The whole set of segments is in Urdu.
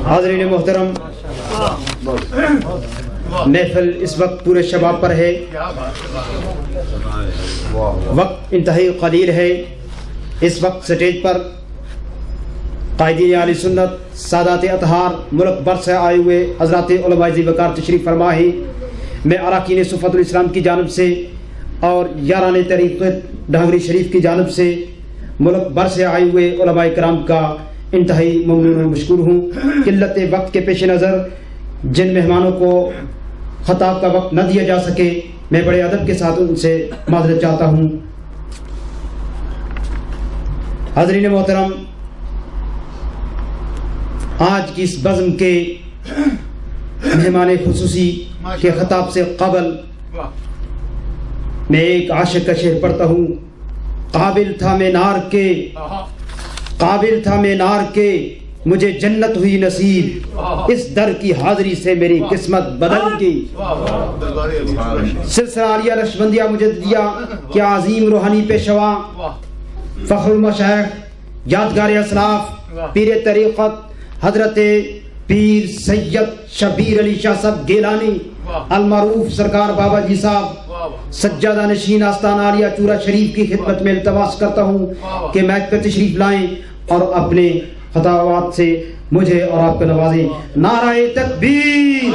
حاضرین محترم، محفل اس وقت پورے شباب پر ہے، وقت انتہائی قلیل ہے۔ اس وقت سٹیج پر قائدین اہل سنت، سادات اطہار، ملک بھر سے آئے ہوئے حضرات علماء ذی وقار تشریف فرما ہے۔ میں اراکین صفت الاسلام کی جانب سے اور یاران طریقت ڈھانگری شریف کی جانب سے ملک بھر سے آئے ہوئے علماء کرام کا انتہائی ممنون و مشکور ہوں۔ قلت وقت کے پیش نظر جن مہمانوں کو خطاب کا وقت نہ دیا جا سکے، میں بڑے ادب کے ساتھ ان سے معذرت چاہتا ہوں۔ حاضرین محترم، آج کی اس بزم کے مہمان خصوصی کے خطاب سے قبل میں ایک عاشق کا شعر پڑھتا ہوں۔ قابل تھا میں نار کے مجھے جنت ہوئی نصیب، اس در کی حاضری سے میری قسمت بدل گئی۔ سلسلہ عالیہ نقشبندیہ مجددیہ کیا عظیم روحانی پیشوا، فخر المشائخ، یادگار اسلاف، پیر طریقت حضرت پیر سید شبیر علی شاہ صاحب گیلانی المعروف سرکار بابا جی صاحب سجادہ نشین آستانہ عالیہ چورا شریف کی خدمت میں التماس کرتا ہوں کہ میچ پر تشریف لائیں اور اپنے خطابات سے مجھے اور آپ کو نوازیں۔ نعرہ تکبیر،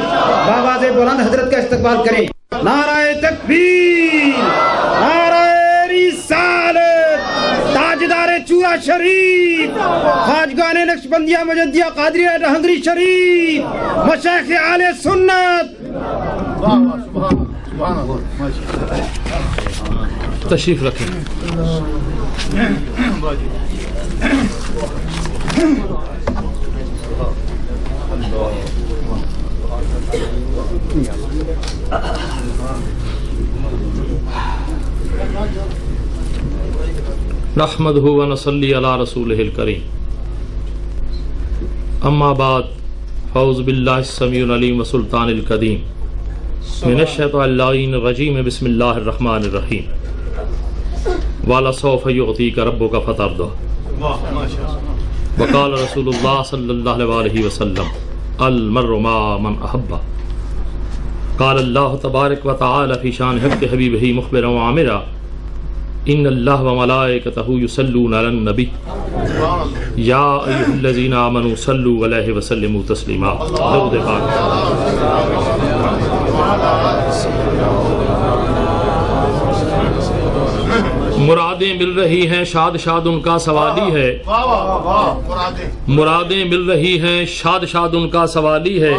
بآواز بلند حضرت کا استقبال کریں۔ نعرہ تکبیر، نعرہ رسالت، تاجدار چورا شریف، خواجگان نقشبندیہ مجددیہ قادریہ ڈھنگری شریف، مشائخ اہل سنت، تشریف رکھیں۔ نحمدہ ونصلی علی رسولہ الکریم، اما بعد، فاعوذ باللہ السمیع العلیم وسلطان القدیم من الشیطان اللعین الرجیم، بسم اللہ الرحمن الرحیم۔ وَلَسَوْفَ يُعْطِيكَ رَبُّكَ فَتَرْضَىٰ، وقال رسول اللہ صلی اللہ علیہ وسلم المرء مع من احب۔ قال اللہ تبارک و تعالی فی شان حق حبیبہ مخبرا وعامرا، ان اللہ وملائکتہ یصلون علی النبی یا ایھا الذین آمنوا صلوا علیہ وسلموا تسلیما۔ درود پاک۔ مرادیں مل رہی ہیں، شاد شاد ان کا سوالی ہے۔ مرادیں مل رہی ہیں، شاد شاد ان کا سوالی ہے۔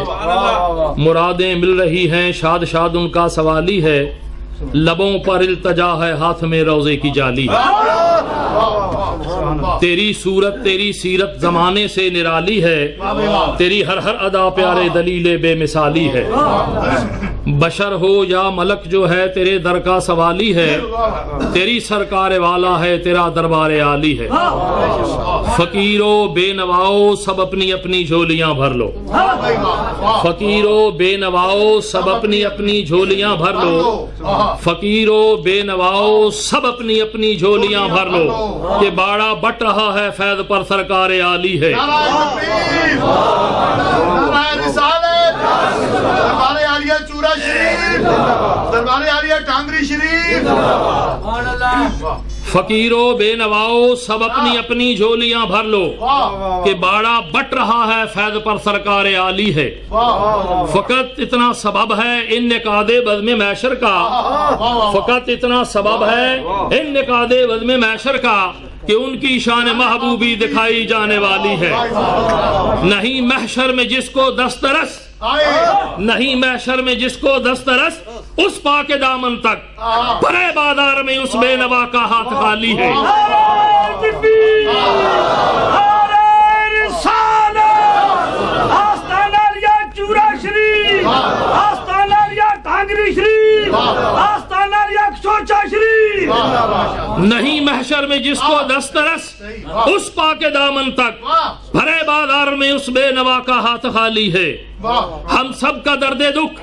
مرادیں مل رہی ہیں، شاد شاد ان کا سوالی ہے۔ لبوں پر التجا ہے، ہاتھ میں روزے کی جالی ہے۔ تیری صورت تیری سیرت زمانے سے نرالی ہے، تیری ہر ہر ادا پیارے دلیل بے مثالی ہے۔ بشر ہو یا ملک جو ہے تیرے در کا سوالی ہے، تیری سرکار والا ہے تیرا دربار عالی ہے۔ فقیرو بے نواؤ سب اپنی اپنی جھولیاں بھر لو، فقیرو بے نواؤ سب اپنی اپنی جھولیاں بھر لو، فقیرو بے نواؤ سب اپنی اپنی جھولیاں بھر لو، کہ باڑا بٹ رہا ہے فیض پر سرکار عالی ہے۔ دربار عالیہ چورا شریف، دربار عالیہ ڈھانگری شریف۔ فقیرو بے نواؤ سب اپنی اپنی جھولیاں بھر لو، کہ باڑا بٹ رہا ہے فیض پر سرکار عالی ہے۔ فقط اتنا سبب ہے ان نقاد بزم محشر کا، فقط اتنا سبب ہے ان نقاد بزم محشر کا، کہ ان کی شان محبوبی دکھائی جانے والی ہے۔ نہیں محشر میں جس کو دسترس، نہیں محشر میں جس کو دسترس، اس پاک دامن تک بڑے بازار میں اس بے نوا کا ہاتھ خالی ہے۔ آستانہ عالیہ چورا شریف، آستانہ عالیہ ڈھانگری شریف، آستانہ عالیہ سوچا شریف۔ نہیں محشر میں جس کو دسترس، اس پاک دامن تک بھرے بازار میں اس بے نوا کا ہاتھ خالی ہے۔ ہم سب کا درد دکھ،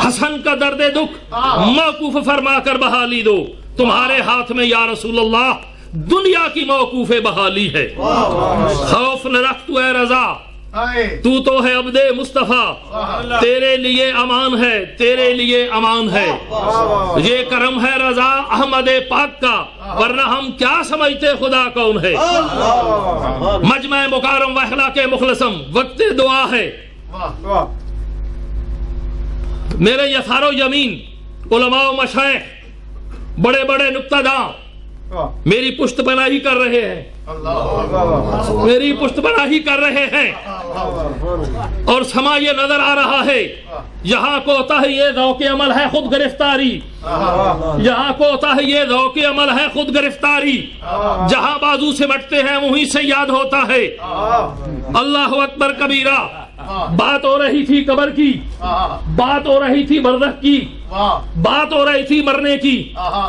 حسن کا درد دکھ موقوف فرما کر بحالی دو، تمہارے ہاتھ میں یا رسول اللہ دنیا کی موقوف بحالی ہے. خوف نہ رکھ تو اے رضا، تو تو ہے عبد مصطفیٰ، تیرے لیے امان ہے، تیرے لیے امان ہے. یہ کرم ہے رضا احمد پاک کا، ورنہ ہم کیا سمجھتے خدا کون ہے. مجمع مکارم و اخلاق مخلصم وقت دعا ہے. میرے یسار و یمین علماء و مشائخ بڑے بڑے نکتہ داں میری پشت پناہی کر رہے ہیں، میری پشت پناہی کر رہے ہیں. اور سما یہ نظر آ رہا ہے، یہاں کو ہوتا ہے یہ ذوق عمل ہے خود گرفتاری، یہاں کو ہوتا ہے یہ ذوق عمل ہے خود گرفتاری. جہاں بازو سے بٹتے ہیں وہیں سے یاد ہوتا ہے. اللہ اکبر کبیرہ. بات ہو رہی تھی قبر کی، بات ہو رہی تھی برزخ کی، بات ہو رہی تھی مرنے کی،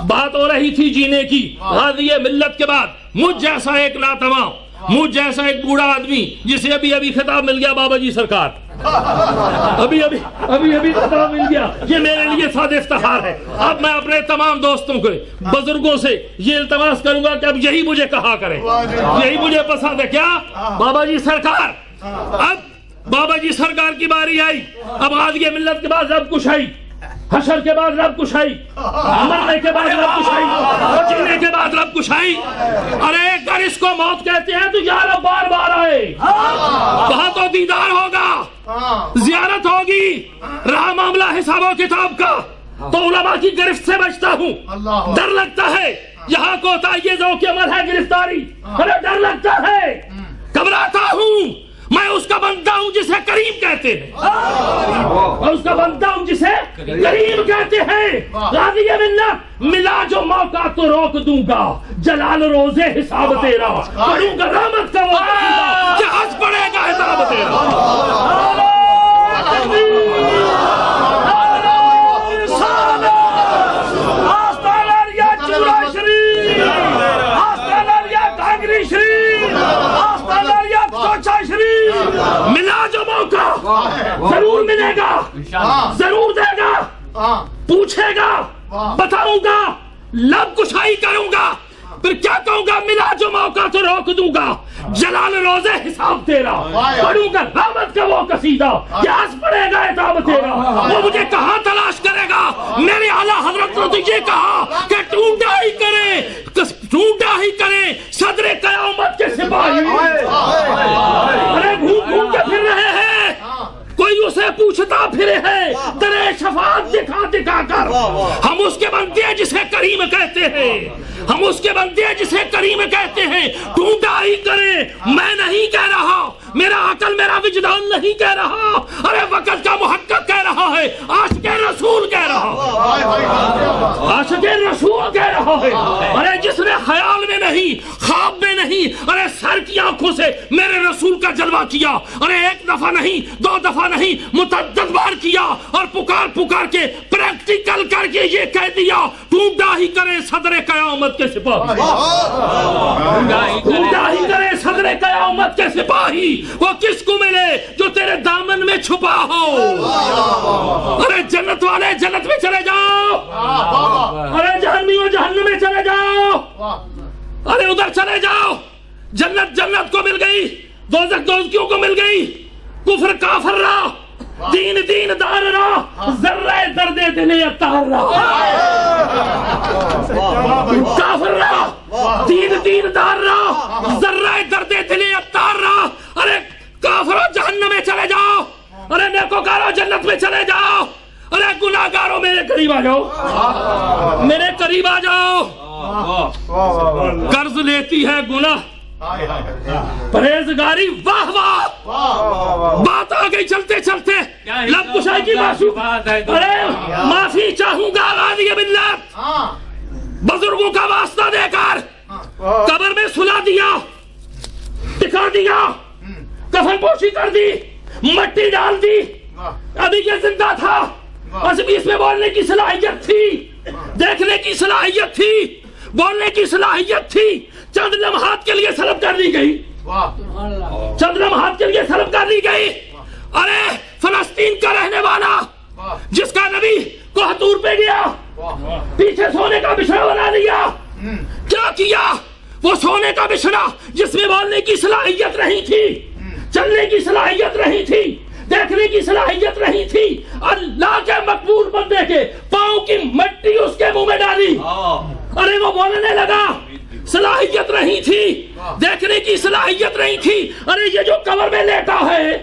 بات ہو رہی تھی جینے کی. غازی ملت کے بعد مجھ جیسا ایک ناتواں، مجھ جیسا ایک بوڑھا آدمی جسے ابھی ابھی خطاب مل گیا بابا جی سرکار، ابھی خطاب مل گیا، یہ میرے لیے سعادت افتخار ہے. اب میں اپنے تمام دوستوں کے بزرگوں سے یہ التماس کروں گا کہ اب یہی مجھے کہا کریں، یہی مجھے پسند ہے. کیا بابا جی سرکار؟ اب بابا جی سرکار کی باری آئی. اب غازی ملت کے بعد رب کشائی، حشر کے بعد رب کشائی، مرنے کے بعد رب کشائی، جینے کے بعد رب کشائی. ارے اگر اس کو موت کہتے ہیں تو یا رب بار بار آئے، وہاں تو دیدار ہوگا، زیارت ہوگی. رہا معاملہ حساب و کتاب کا تو علماء کی گرفت سے بچتا ہوں. ڈر لگتا ہے، یہاں کو ہوتا ہے یہ ذوق عمل ہے گرفتاری. ارے ڈر لگتا ہے، گھبراتا ہوں. میں اس کا بندہ ہوں جسے کریم کہتے ہیں، میں اس کا بندہ ہوں جسے کریم کہتے ہیں. غازی ملت ملا جو موقع تو روک دوں گا، جلال روزے حساب تیرا، پڑھوں گا رحمت کا وہ قصیدہ کہ ہنس پڑے گا حساب تیرا. ملا جو موقع ضرور ملے گا، ضرور دے گا، پوچھے گا، بتاؤں گا، لب کشائی کروں گا. پھر کیا کہوں گا؟ ملا جو موقع تو روک دوں گا، جلال روزے حساب تیرا، پڑھوں گا رحمت کا وہ قصیدہ کہ ہنس پڑے گا حساب تیرا. وہ مجھے کہاں تلاش کرے گا؟ میرے اعلیٰ حضرت نے تو یہ کہا کہ ڈھونڈا ہی کرے، ڈھونڈا ہی کرے صدر قیامت کے سپاہی. ارے گھوم گھوم کے پھر رہے ہیں، کوئی اسے پوچھتا پھرے ہے ترے شفاعت دکھا دکھا کر. ہم اس کے بندے ہیں جسے کریم کہتے ہیں، ہم اس کے بندے ہیں جسے کریم کہتے ہیں. ڈھونڈا ہی کرے، میں نہیں کہہ رہا، میرا عقل میرا وجدان نہیں کہہ رہا. ارے وقت کا محقق کہہ رہا ہے، عاشق رسول کہہ رہا ہے، عاشق رسول کہہ رہا ہے. ارے جس نے خیال میں نہیں، خواب میں نہیں، ارے سر کی آنکھوں سے میرے رسول کا جلوہ کیا. ارے ایک دفعہ نہیں، دو دفعہ نہیں، متعدد بار کیا، اور پکار پکار کے پریکٹیکل کر کے یہ کہہ دیا ڈھونڈا ہی کرے صدر قیامت کے سپاہی، ڈھونڈا ہی کرے صدر قیامت کے سپاہی. وہ کس کو ملے جو تیرے دامن میں چھپا ہو. ارے جنت والے جنت میں چلے جاؤ، ارے جہنمیوں جہنم میں چلے جاؤ، ارے ادھر چلے جاؤ. جنت جنت کو مل گئی، دوزخ دوزخیوں کو مل گئی. کفر کافر رہا، دین دین دار رہا، ذرہ درد دل اتار رہا. کافر رہا، دین دین دار رہا، ذرہ درد دل اتار رہا. ارے کافروں جہنم میں چلے جاؤ، ارے نیکوکاروں جنت میں چلے جاؤ. ارے گناہگاروں میرے قریب آ جاؤ، میرے قریب آ جاؤ. قرض لیتی ہے گناہ، پرہیزگاری واہ واہ. بات آ گئی چلتے چلتے لب کشائی کی معصوم. ارے معافی چاہوں گا غازی ملت، بزرگوں کا واسطہ دے کر قبر میں سلا دیا، ٹکا دیا، کفن پوشی کر دی، مٹی ڈال دی. ابھی یہ زندہ تھا، اس میں بولنے کی صلاحیت تھی، دیکھنے کی صلاحیت تھی، بولنے کی صلاحیت تھی. چند لمحات کے لیے سلب کر دی گئی، چند لمحات کے لیے سلب کر دی گئی. ارے فلسطین کا رہنے والا جس کا نبی کوہ طور پہ گیا، پیچھے سونے کا بچھڑا بنا دیا، کیا کیا؟ وہ سونے کا بچھڑا جس میں بولنے کی صلاحیت نہیں تھی، چلنے کی صلاحیت نہیں تھی، دیکھنے کی صلاحیت نہیں تھی، اللہ کے مقبول بندے کے پاؤں کی مٹی اس کے منہ میں ڈالی، ارے وہ بولنے لگا، صلاحیت نہیں تھی، دیکھنے کی صلاحیت نہیں تھی، ارے یہ جو قبر میں لیٹا ہے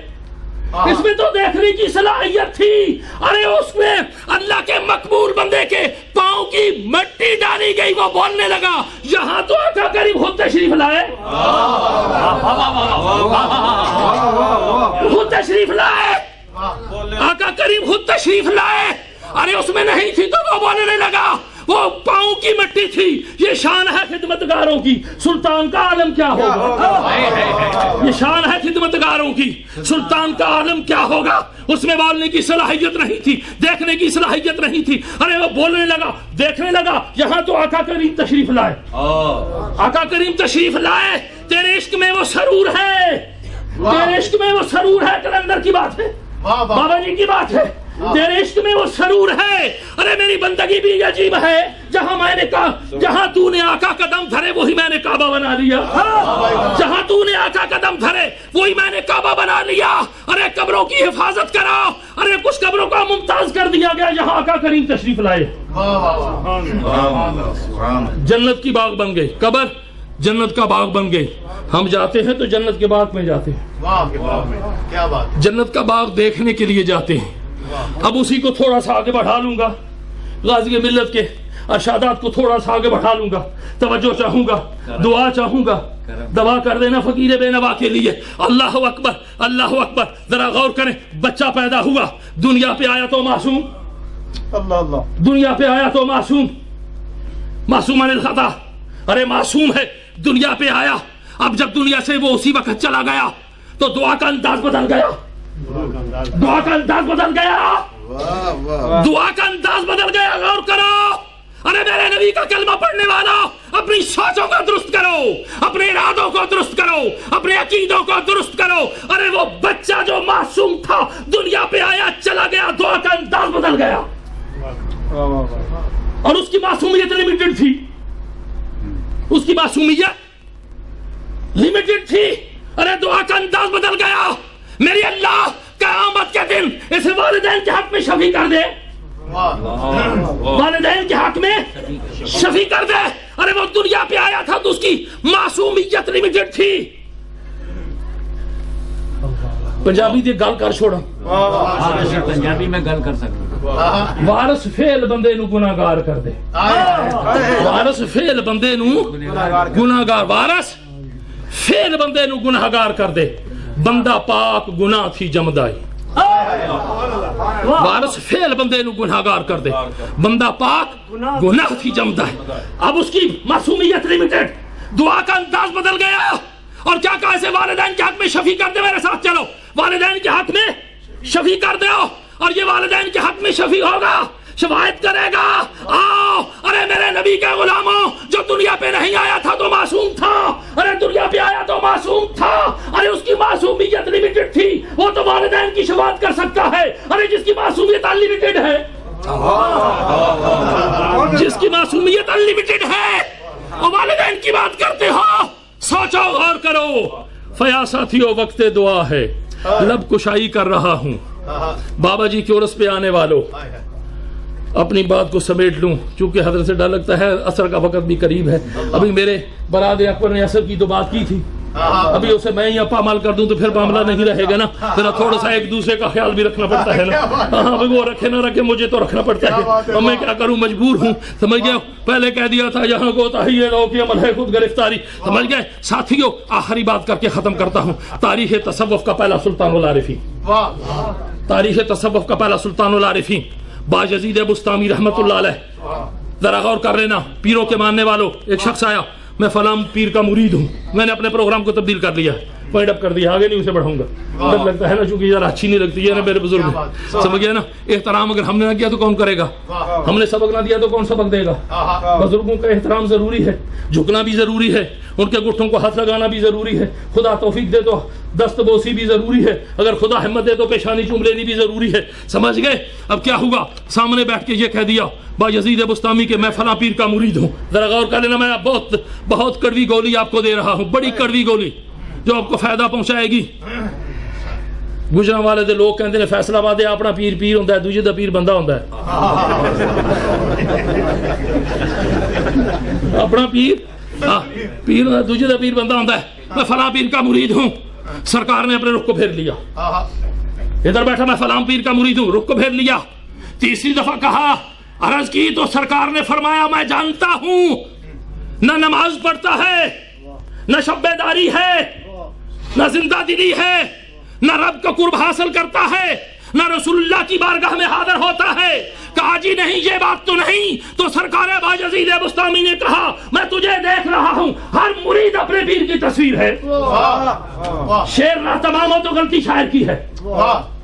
اس میں تو دیکھنے کی صلاحیت تھی، ارے اس میں اللہ کے مقبول بندے کے پاؤں کی مٹی ڈالی گئی، وہ بولنے لگا یہاں تو آقا کریم خود تشریف لائے، خود تشریف لائے، آقا کریم خود تشریف لائے، ارے اس میں نہیں تھی تو وہ بولنے لگا وہ پاؤں کی مٹی تھی، یہ شان ہے خدمتگاروں کی، سلطان کا عالم کیا ہوگا، یہ شان ہے خدمتگاروں کی، سلطان کا عالم کیا ہوگا، اس میں بولنے کی صلاحیت نہیں تھی، دیکھنے کی صلاحیت نہیں تھی، ارے وہ بولنے لگا، دیکھنے لگا یہاں تو آقا کریم تشریف لائے، آقا کریم تشریف لائے، تیرے عشق میں وہ سرور ہے، تیرے عشق میں وہ سرور ہے، کلندر کی بات ہے، بابا جی کی بات ہے، تیرے عشق میں وہ سرور ہے، ارے میری بندگی بھی عجیب ہے، جہاں میں نے کہا جہاں تو نے آقا قدم دھرے وہی میں نے کعبہ بنا لیا، جہاں تو نے آقا قدم دھرے وہی میں نے کعبہ بنا لیا، ارے قبروں کی حفاظت کرا، ارے کچھ قبروں کا ممتاز کر دیا گیا جہاں آقا کریم تشریف لائے، جنت کی باغ بن گئی، قبر جنت کا باغ بن گئی، ہم جاتے ہیں تو جنت کے باغ میں جاتے ہیں، جنت کا باغ دیکھنے کے لیے جاتے ہیں، اب اسی کو تھوڑا سا آگے بڑھا لوں گا، غازی ملت کے ارشادات کو تھوڑا سا آگے بڑھا لوں گا، توجہ چاہوں گا، دعا چاہوں گا، دعا کر دینا فقیر بے نوا کے لیے، اللہ اکبر اللہ اکبر، ذرا غور کریں، بچہ پیدا ہوا، دنیا پہ آیا تو معصوم، دنیا پہ آیا تو معصوم، معصوم عن الخطا، ارے معصوم ہے، دنیا پہ آیا، اب جب دنیا سے وہ اسی وقت چلا گیا تو دعا کا انداز بدل گیا، دعا کا انداز بدل گیا، دعا کا انداز بدل گیا، غور کرو، ارے میرے نبی کا کلمہ پڑھنے والا اپنی سوچوں کو درست کرو، اپنے ارادوں کو درست کرو، اپنے عقیدوں کو درست کرو، ارے وہ بچہ جو معصوم تھا دنیا پہ آیا چلا گیا، دعا کا انداز بدل گیا، اور اس کی معصومیت لمیٹڈ تھی، اس کی معصومیت لمیٹڈ تھی، ارے دعا کا انداز بدل گیا، میری اللہ قیامت کے دن اسے والدین کے حق میں شفیع کر دے، والدین کے حق میں شفیع کر دے، ارے وہ دنیا پہ آیا تھا تو اس کی معصومیت لمیٹڈ تھی، پنجابی دی گل کر چھوڑا، پنجابی میں گل کر سکتا، وارث فعل بندے نو گناہگار کر دے، وارث فعل بندے نو گناہگار، وارث فعل بندے نو گناہگار کر دے، بندہ پاک گناہ تھی جمدائی، وارث فعل بندے نو گناہگار کر دے، بندہ پاک گناہ تھی جمدائی، اب اس کی معصومیت لمیٹڈ، دعا کا انداز بدل گیا، اور کیا کہا اسے والدین کے حق میں شفیع کر دے، میرے ساتھ چلو، والدین کے حق میں شفیع کر دے، اور یہ والدین کے حق میں شفیع ہوگا، شفاعت کرے گا، آؤ، ارے میرے نبی کے غلاموں، جو دنیا پہ نہیں آیا تھا تو معصوم تھا، ارے دنیا پہ آیا تو معصوم تھا، ارے اس کی معصومیت لمیٹڈ تھی، وہ تو والدین کی شفاعت کر سکتا ہے، ارے جس کی معصومیت انلیمیٹڈ ہے، جس کی معصومیت انلیمیٹڈ ہے، اور والدین کی بات کرتے ہو، سوچو غور کرو، فیا ساتھیو وقت دعا ہے، لب کشائی کر رہا ہوں، بابا جی کے عرس پہ آنے والوں، اپنی بات کو سمیٹ لوں، چونکہ حضرت سے ڈر لگتا ہے، عصر کا وقت بھی قریب ہے، ابھی میرے براد اکبر نے عصر کی تو بات کی تھی، ابھی اسے میں ہی پامال کر دوں تو پھر معاملہ نہیں رہے گا نا، ذرا تھوڑا سا ایک دوسرے کا خیال بھی رکھنا پڑتا ہے نا، ہاں وہ رکھے نہ رکھے مجھے تو رکھنا پڑتا ہے، اور میں کیا کروں، مجبور ہوں، سمجھ گئے، پہلے کہہ دیا تھا یہاں کو تحیہ لو کہ عمل ہے خود گرفتاری، سمجھ گئے ساتھیوں، آخری بات کر کے ختم کرتا ہوں، تاریخ تصوف کا پہلا سلطان العارفین، تاریخ تصوف کا پہلا سلطان العارفین باجزید بستامی رحمت اللہ علیہ، ذرا غور کر لینا، پیروں کے ماننے والوں، ایک شخص آیا، میں فلاں پیر کا مرید ہوں، میں نے اپنے پروگرام کو تبدیل کر لیا, پوائنٹ اپ کر دیا, آگے نہیں اسے بڑھاؤں گا. ڈر لگتا ہے نا, چونکہ ذرا اچھی نہیں لگتی ہے نا میرے بزرگ, سمجھ گیا نا. احترام اگر ہم نے نہ کیا تو کون کرے گا, ہم نے سبق نہ دیا تو کون سبق دے گا. بزرگوں کا احترام ضروری ہے, جھکنا بھی ضروری ہے, ان کے گٹھوں کو ہاتھ لگانا بھی ضروری ہے. خدا توفیق دے تو دست بوسی بھی ضروری ہے, اگر خدا ہمت دے تو پیشانی چوم لینی بھی ضروری ہے. سمجھ گئے؟ اب کیا ہوا, سامنے بیٹھ کے یہ کہہ دیا بایزید بستامی کہ میں فلاں پیر کا مرید ہوں. ذرا غور کر لینا, میں بہت کڑوی گولی آپ کو دے رہا ہوں, بڑی کڑوی گولی جو آپ کو فائدہ پہنچائے گی. گجران والے دے لوگ کہتے ہیں فیصلہ آباد اپنا پیر پیر ہوتا ہے, دوجے دا پیر بندہ ہوتا ہے. اپنا پیر پیر دوجے دا پیر بندہ ہوتا ہے. میں فلاں پیر کا مرید ہوں, سرکار نے اپنے رخ کو پھیر لیا. ادھر بیٹھا میں فلاں پیر کا مرید ہوں, رخ کو پھیر لیا. تیسری دفعہ کہا, عرض کی تو سرکار نے فرمایا میں جانتا ہوں نہ نماز پڑھتا ہے, نہ شب بیداری ہے, نہ زندہ دلی ہے, نہ رب کا قرب حاصل کرتا ہے, نہ رسول اللہ کی بارگاہ میں حاضر ہوتا ہے. کہا جی نہیں, یہ بات تو نہیں. تو سرکار بایزید بستامی نے کہا میں تجھے دیکھ رہا ہوں, ہر مرید اپنے پیر کی تصویر ہے. شعر نہ تمام ہو تو غلطی شاعر کی ہے.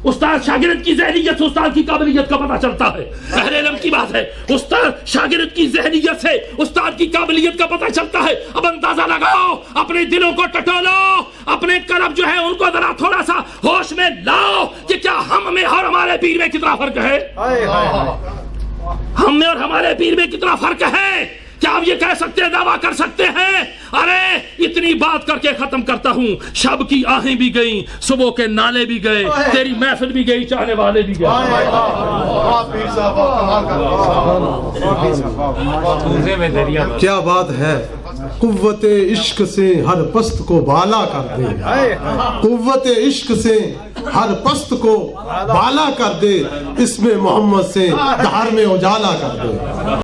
استاد شاگرد کی ذہنیت سے استاد کی قابلیت کا پتہ چلتا ہے. اہل علم کی بات ہے, استاد شاگرد کی ذہنیت سے استاد کی قابلیت کا پتہ چلتا ہے. اب اندازہ لگاؤ, اپنے دلوں کو ٹٹولو, اپنے قلب جو ہے ان کو ذرا تھوڑا سا ہوش میں لاؤ کہ کیا ہم میں اور ہمارے پیر میں کتنا فرق ہے. ہم میں اور ہمارے پیر میں کتنا فرق ہے. کیا آپ یہ کہہ سکتے ہیں, دعویٰ کر سکتے ہیں؟ ارے اتنی بات کر کے ختم کرتا ہوں. شب کی آہیں بھی گئیں, صبح کے نالے بھی گئے, تیری محفل بھی گئی, چاہنے والے بھی گئے. کیا بات ہے, قوت عشق سے ہر پست کو بالا کر دے, قوت عشق سے ہر پست کو بالا کر دے, اس میں محمد سے دہر میں اجالا کر دے.